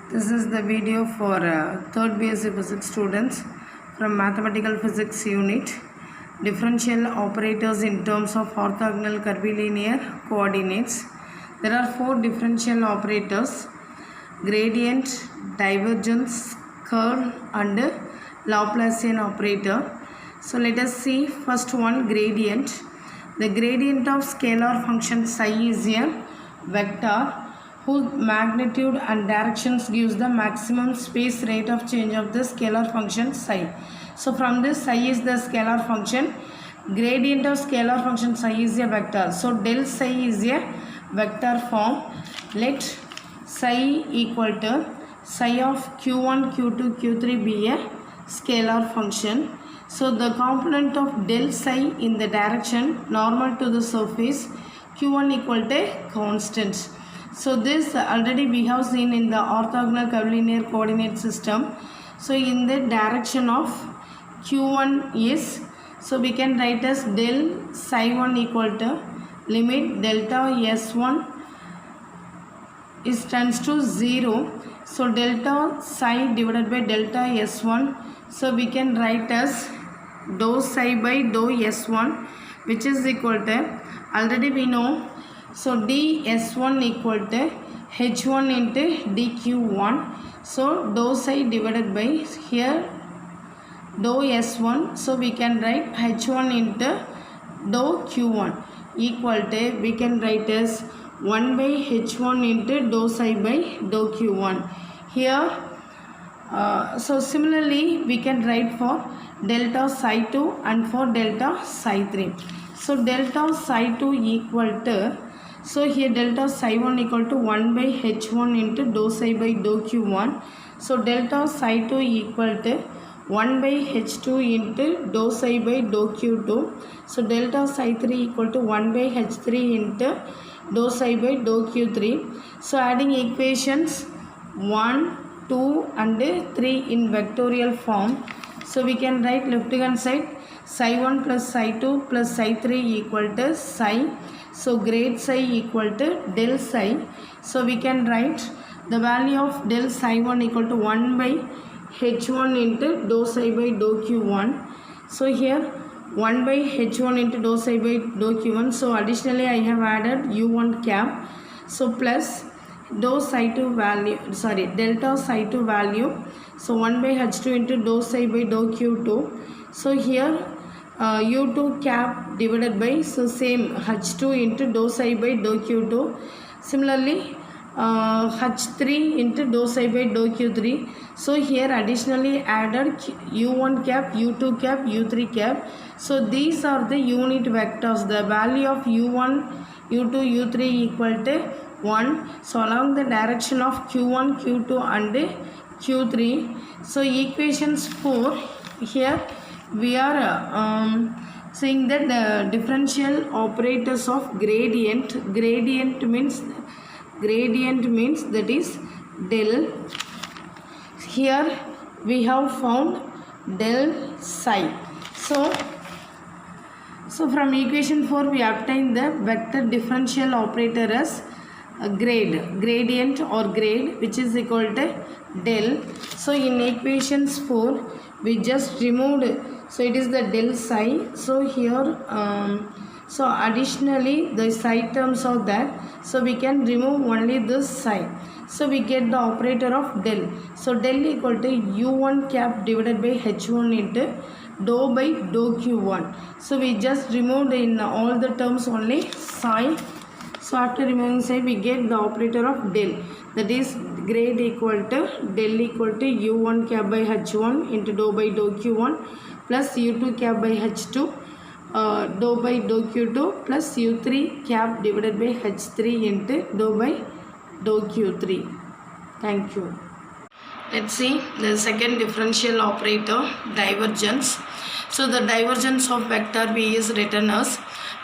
This is the video for 3rd BSc Physics students from Mathematical Physics Unit. Differential operators in terms of orthogonal curvilinear coordinates. There are 4 differential operators: gradient, divergence, curl and Laplacian operator. So let us see first one, gradient. The gradient of scalar function psi is a vector whose magnitude and directions gives the maximum space rate of change of the scalar function psi. So from this, psi is the scalar function, gradient of scalar function psi is a vector. So del psi is a vector form. Let psi equal to psi of q1, q2, q3 be a scalar function. So the component of del psi in the direction normal to the surface q1 equal to constant. So this already we have seen in the orthogonal curvilinear coordinate system. So in the direction of q1 is, so we can write as del psi 1 equal to limit delta s1 is tends to 0. So delta psi divided by delta s1. So we can write as dou psi by dou s1, which is equal to, already we know, so ds1 equal to h1 into dq1. So dou psi divided by here dou s1. So we can write h1 into dou q1 equal to, we can write as 1 by h1 into dou psi by dou q1. Here so similarly we can write for delta psi 2 and for delta psi 3. So delta psi 2 equal to, so here delta psi 1 equal to 1 by h1 into dou psi by dou q1. So delta psi 2 equal to 1 by h2 into dou psi by dou q2. So delta psi 3 equal to 1 by h3 into dou psi by dou q3. So adding equations 1, 2 and 3 in vectorial form. So we can write left hand side psi 1 plus psi 2 plus psi 3 equal to psi. So grade psi equal to del psi. So we can write the value of del psi 1 equal to 1 by h1 into dou psi by dou q1. So here 1 by h1 into dou psi by dou q1. So additionally I have added u1 cap. So plus dou psi 2 value, sorry, delta psi 2 value. So 1 by h2 into dou psi by dou q2. So here u2 cap divided by, so same h2 into dou psi by dou q2. Similarly h3 into dou psi by dou q3. So here additionally added u1 cap, u2 cap, u3 cap. So these are the unit vectors. The value of u1, u2, u3 equal to 1. So along the direction of q1, q2 and q3. So equations 4, here we are saying that the differential operators of gradient means that is del. Here we have found del psi. So from equation 4 we obtain the vector differential operator as gradient or grade, which is equal to del. So in equations 4 we just removed, so it is the del psi. So here so additionally the psi terms are there, so we can remove only this psi. So we get the operator of del. So del equal to u1 cap divided by h1 into dou by dou q1. So we just removed in all the terms only psi. So after removing psi we get the operator of del, that is grade equal to del equal to u1 cap by h1 into dou by dou q1 plus u2 cap by h2 dou by dou q2 plus u3 cap divided by h3 into dou by dou q3. Thank you. Let's see the second differential operator, divergence. So the divergence of vector v is written as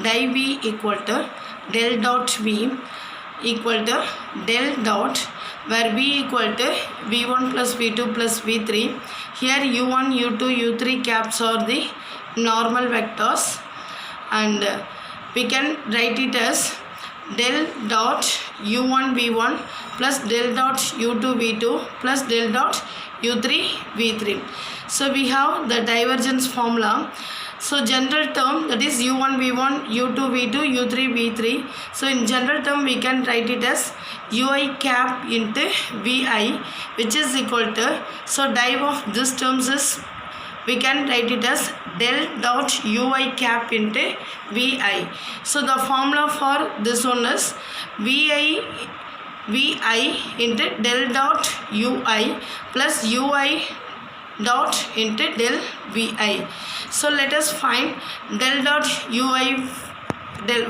div v equal to del dot v equal to del dot, where v equal to v1 plus v2 plus v3. Here u1, u2, u3 caps are the normal vectors, and we can write it as del dot u1 v1 plus del dot u2 v2 plus del dot u3 v3. So we have the divergence formula. So general term, that is u1 v1, u2 v2, u3 v3. So in general term we can write it as ui cap into vi, which is equal to, so div of this terms is, we can write it as del dot ui cap into vi. So the formula for this one is vi into del dot ui plus ui dot into del vi. So let us find del dot ui.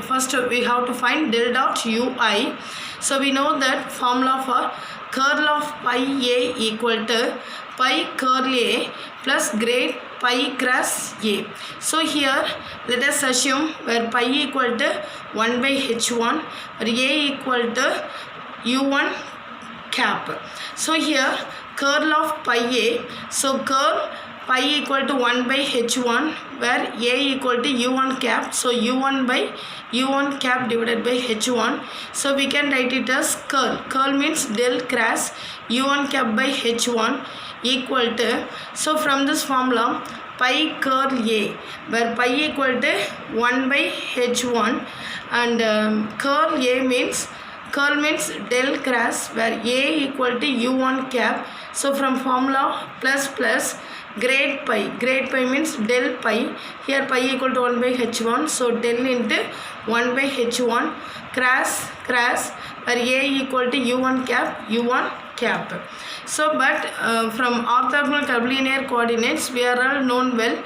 First we have to find del dot ui. So we know that formula for curl of pi a equal to pi curl a plus grade pi cross a. So here let us assume where pi equal to 1 by h1 or a equal to u1 cap. So here curl of pi a, so curl pi equal to 1 by h1 where a equal to u1 cap, so u1 by u1 cap divided by h1. So we can write it as curl means del cross u1 cap by h1 equal to, so from this formula pi curl a where pi equal to 1 by h1 and curl a means del cross where a equal to u1 cap. So from formula plus grade pi means del pi, here pi equal to 1 by h1, so del into 1 by h1 cross where a equal to u1 cap. So but from orthogonal curvilinear coordinates we are all known well,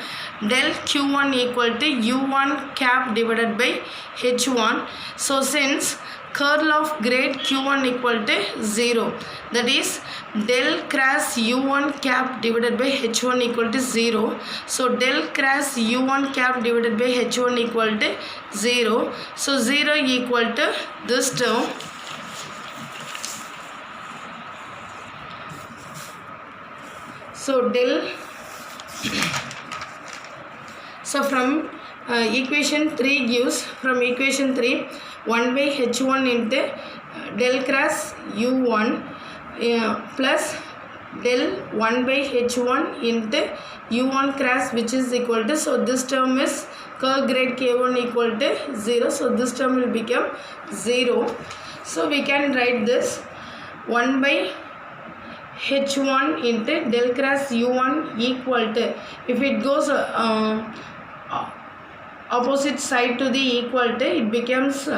del q1 equal to u1 cap divided by h1. So since curl of grade q1 equal to 0, that is del cross u1 cap divided by h1 equal to 0. So del cross u1 cap divided by h1 equal to 0. So 0 equal to this term. So del, so from equation 3 gives, from equation 3 1 by h1 into del cross u1 plus del 1 by h1 into u1 cross, which is equal to, so this term is curl grade k1 equal to 0, so this term will become 0. So we can write this 1 by h1 into del cross u1 equal to, if it goes opposite side to the equal to, it becomes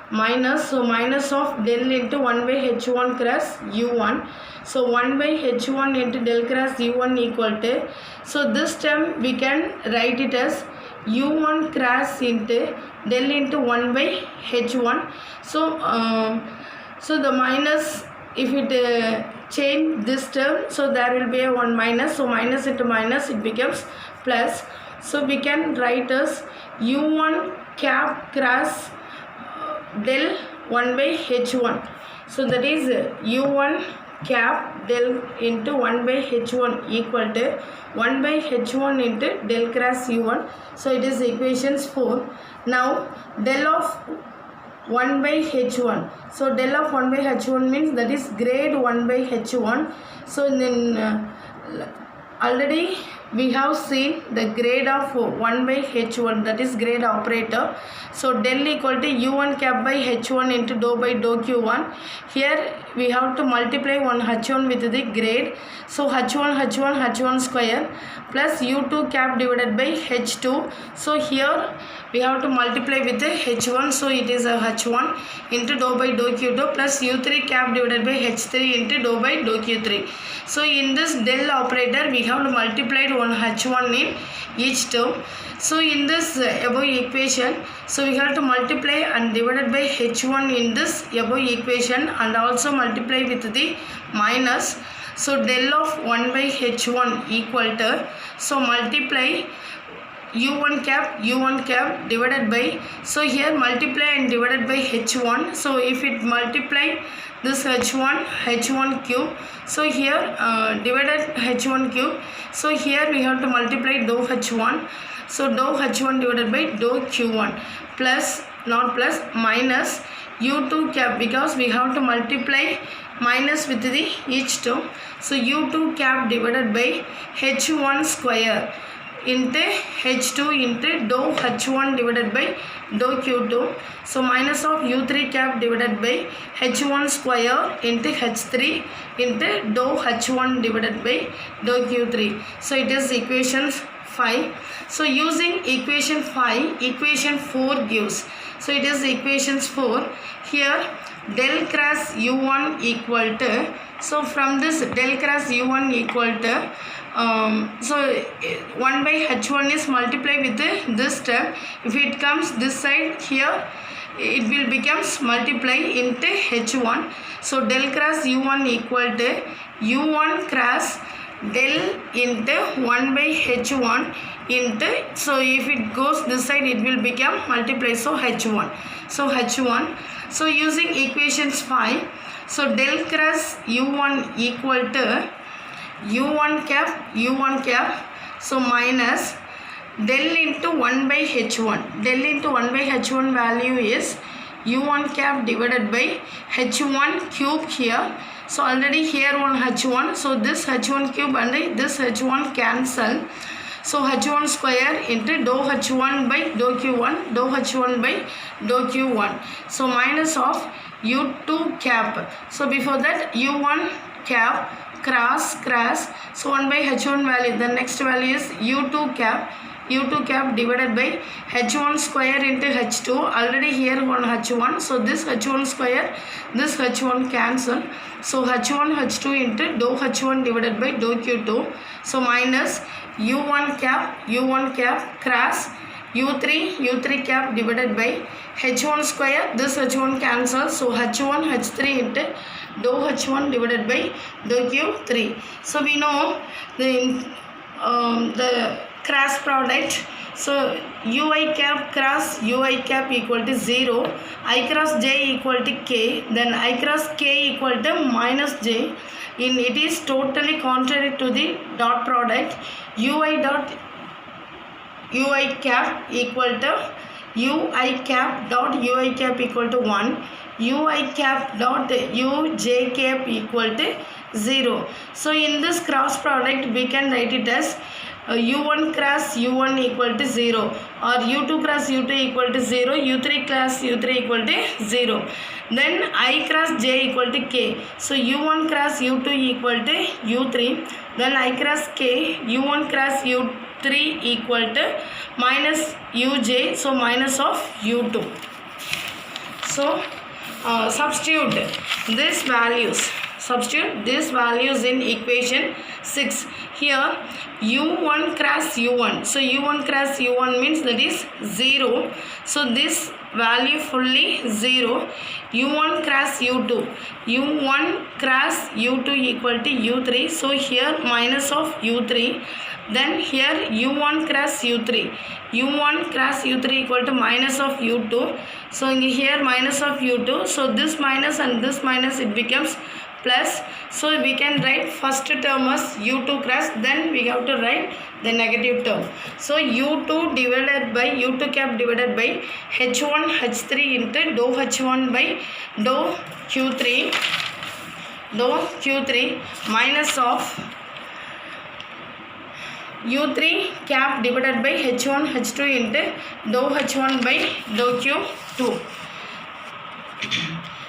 minus, so minus of del into 1 by h1 cross u1. So 1 by h1 into del cross u1 equal to, so this term we can write it as u1 cross into del into 1 by h1. So so the minus, if it change this term, so there will be a 1 minus, so minus into minus it becomes plus. So we can write as u1 cap cross del 1 by h1. So that is u1 cap del into 1 by h1 equal to 1 by h1 into del cross u1. So it is equations 4. Now del of 1 by h1. So del of 1 by h1 means that is grade 1 by h1. So then already we have seen the grade of 1 by h1, that is grade operator. So del equal to u1 cap by h1 into dou by dou q1. Here we have to multiply one h1 with the grade. So h1 square plus u2 cap divided by h2. So here we have to multiply with the h1. So it is a h1 into dou by dou q2 plus u3 cap divided by h3 into dou by dou q3. So in this del operator we have to multiply one h1 in each term. So in this above equation, so we have to multiply and divided by h1 in this above equation and also multiply with the minus. So del of 1 by h1 equal to, so multiply u1 cap divided by, so here multiply and divided by h1. So if it multiply this h1 cube, so here divided h1 cube, so here we have to multiply dou h1. So dou h1 divided by dou q1 plus, not plus, minus u2 cap, because we have to multiply minus with the each term. So u2 cap divided by h1 square into h2 into dou h1 divided by dou q2. So minus of u3 cap divided by h1 square into h3 into dou h1 divided by dou q3. So it is equation 5. So using equation 5, equation 4 gives. So it is equations 4. Here del cross u1 equal to, so from this del cross u1 equal to, so 1 by h1 is multiplied with this term. If it comes this side here, it will becomes multiply into h1. So del cross u1 equal to u1 cross del into 1 by h1 into, so if it goes this side it will become multiply, so h1. So h1. So using equations 5, so del cross u1 equal to u1 cap, so minus del into 1 by h1. Del into 1 by h1 value is u1 cap divided by h1 cube here. So already here one h1, so this h1 cube and this h1 cancel. So h1 square into dou h1 by dou q1, dou h1 by dou q1. So minus of u2 cap. So before that u1 cap cross, so 1 by h1 value, the next value is u2 cap divided by h1 square into h2. Already here one h1, so this h1 square, this h1 cancel. So h1 h2 into dou h1 divided by dou q2. So minus u1 cap cross u3 cap divided by h1 square, this h1 cancel. So h1 h3 into dou h1 divided by dou q3. So we know the cross product. So ui cap cross ui cap equal to 0, I cross j equal to k, then I cross k equal to minus j. It is totally contrary to the dot product. Ui cap equal to ui cap dot ui cap equal to 1, ui cap dot uj cap equal to 0. So in this cross product we can write it as u1 cross u1 equal to 0, or u2 cross u2 equal to 0, u3 cross u3 equal to 0. Then I cross j equal to k. So u1 cross u2 equal to u3. Then I cross k, u1 cross u3 equal to minus uj, so minus of u2. So substitute these values in equation 6. Here u1 cross u1, so u1 cross u1 means that is 0, so this value fully 0. u1 cross u2, u1 cross u2 equal to u3, so here minus of u3. Then here u1 cross u3 equal to minus of u2, so here minus of u2, so this minus and this minus it becomes plus. So we can write first term as u2 cross, then we have to write the negative term. So u2 divided by u2 cap divided by h1 h3 into dou h1 by dou q3 minus of u3 cap divided by h1 h2 into dou h1 by dou q2.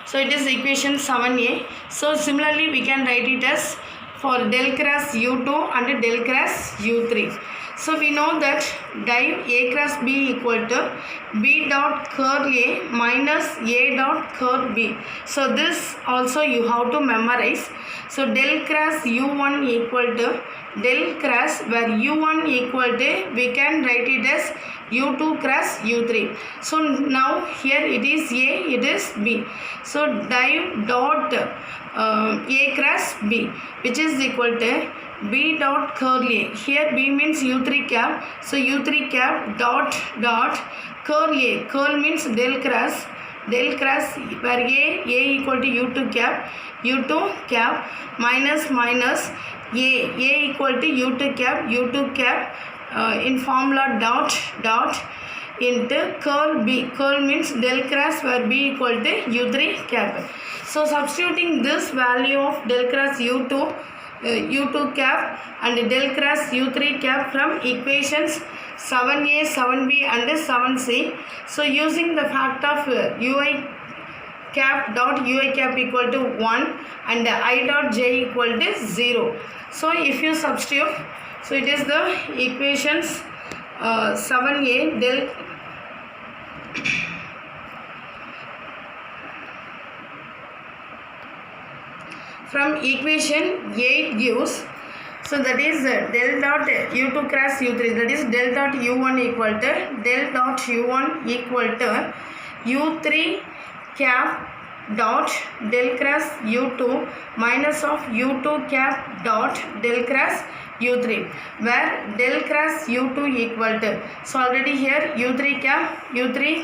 So it is equation 7a. So similarly we can write it as for del cross u2 and del cross u3. So we know that div a cross b equal to b dot curl a minus a dot curl b. So this also you have to memorize. So del cross u1 equal to del cross, where u1 equal to we can write it as u2 cross u3. So now here it is a, it is b. So div dot a cross b, which is equal to b dot curl a. Here b means u3 cap, so u3 cap dot curl a. Curl means del cross, where a equal to u2 cap minus a equal to u2 cap in formula dot into curl B. Curl means del cross where B equal to U3 cap. So substituting this value of del cross U2 cap and del cross U3 cap from equations 7a, 7b and 7c. So using the fact of ui cap dot ui cap equal to 1 and I dot j equal to 0. So if you substitute, so it is the equations 7a del from equation 8 gives, so that is del dot u2 cross u3, that is del dot u1 equal to del dot u1 equal to u3 cap dot del cross u2 minus of u2 cap dot del cross u3, where del cross u2 equal to, so already here u3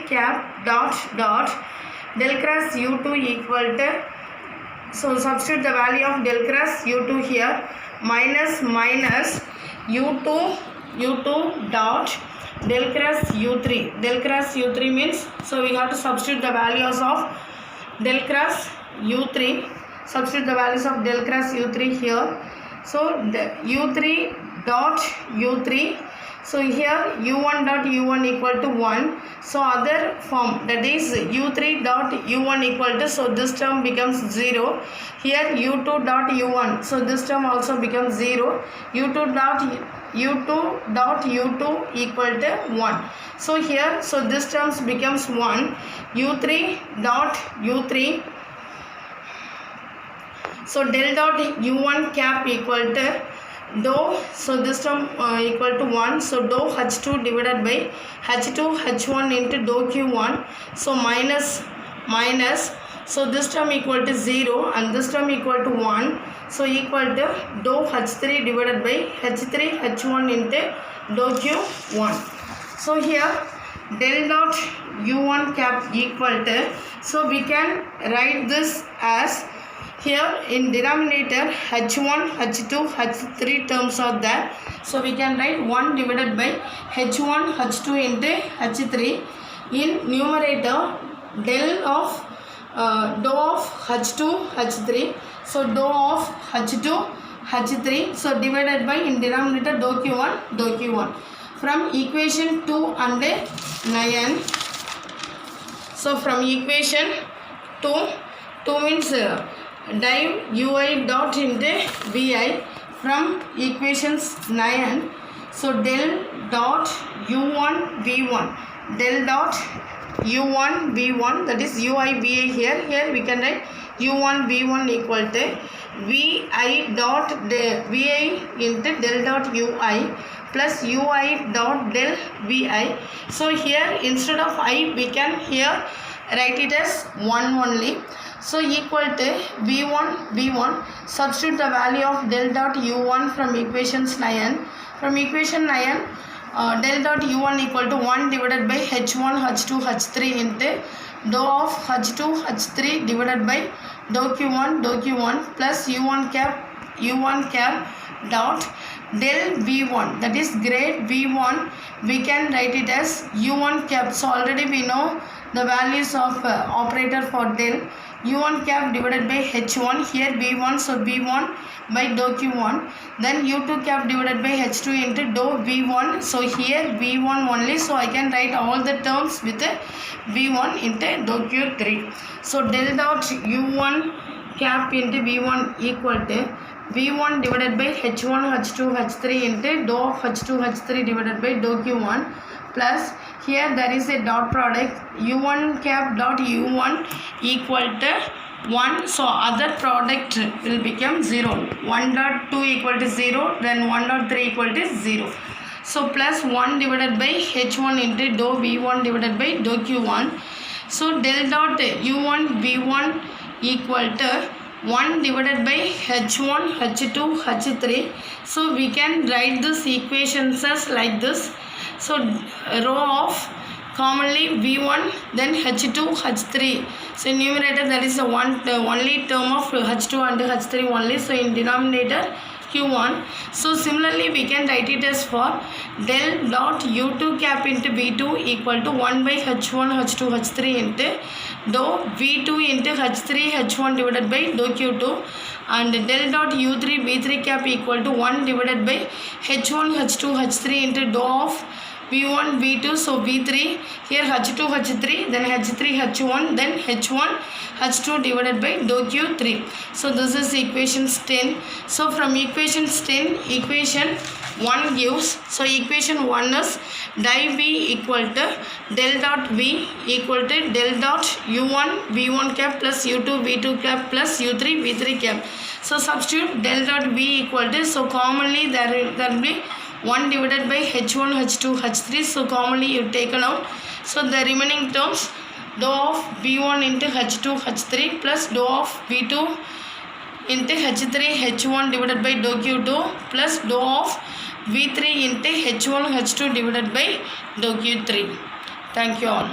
cap dot del cross u2 equal to, so substitute the value of del cross u2 here, minus u2 dot del cross u3. Del cross u3 means, so we have to substitute the values of del cross u3, substitute the values of del cross u3 here. So the u3 dot u3, so here u1 dot u1 equal to 1, so other form, that is u3 dot u1 equal to, so this term becomes 0, here u2 dot u1, so this term also becomes 0, u2 dot u2 equal to 1, so here, so this terms becomes 1, u3 dot u3, so del dot u1 cap equal to dou, so this term equal to 1, so dou h2 divided by h2 h1 into dou q1, so minus, so this term equal to 0 and this term equal to 1, so equal to dou h3 divided by h3 h1 into dou q1. So here del dot u1 cap equal to, so we can write this as, here in denominator h1 h2 h3 terms are there, so we can write 1 divided by h1 h2 into h3, in numerator del of dou of h2 h3, so dou of h2 h3, so divided by in denominator dou q1 from equation 2 and 9. So from equation 2 means div ui dot into vi from equations 9, so del dot u1 v1, del dot u1 v1, that is ui vi here we can write u1 v1 equal to vi dot vi into del dot ui plus ui dot del vi, so here instead of I we can here write it as 1 only, so equal to v1 substitute the value of del dot u1 from equations 9, from equation 9 del dot u1 equal to 1 divided by h1 h2 h3 into dou of h2 h3 divided by dou q1 plus u1 cap dot del v1, that is grade v1, we can write it as u1 cap, so already we know the values of operator for del, u1 cap divided by h1, here v1, so v1 by dou q1, then u2 cap divided by h2 into dou v1, so here v1 only, so I can write all the terms with v1 into dou q3, so del dot u1 cap into v1 equal to v1 divided by h1 h2 h3 into dou of h2 h3 divided by dou q1 plus, here there is a dot product u1 cap dot u1 equal to 1, so other product will become 0, 1 dot 2 equal to 0, then 1 dot 3 equal to 0, so plus 1 divided by h1 into dou v1 divided by dou q1, so del dot u1 v1 equal to 1 divided by h1 h2 h3, so we can write this equations as like this, so row of commonly v1 then h2 h3, so in numerator there is a only term of h2 and h3 only, so in denominator Q1. So similarly we can write it as for del dot U2 cap into V2 equal to 1 by H1 H2 H3 into dou V2 into H3 H1 divided by dou Q2, and del dot U3 V3 cap equal to 1 divided by H1 H2 H3 into dou of V1 V2. So V3 here H2 H3, then H3 H1, then H1 H2 divided by dou Q3. So this is equations 10. So from equations 10, equation 1 gives, so equation 1 is di V equal to del dot V equal to del dot U1 V1 cap plus U2 V2 cap plus U3 V3 cap. So substitute del dot V equal to, so commonly there will be 1 divided by H1 H2 H3, so commonly you taken out. So the remaining terms dou of V1 into H2 H3 plus dou of V2 into H3 H1 divided by dou Q2 plus dou of V3 into H1 H2 divided by dou Q3. Thank you all.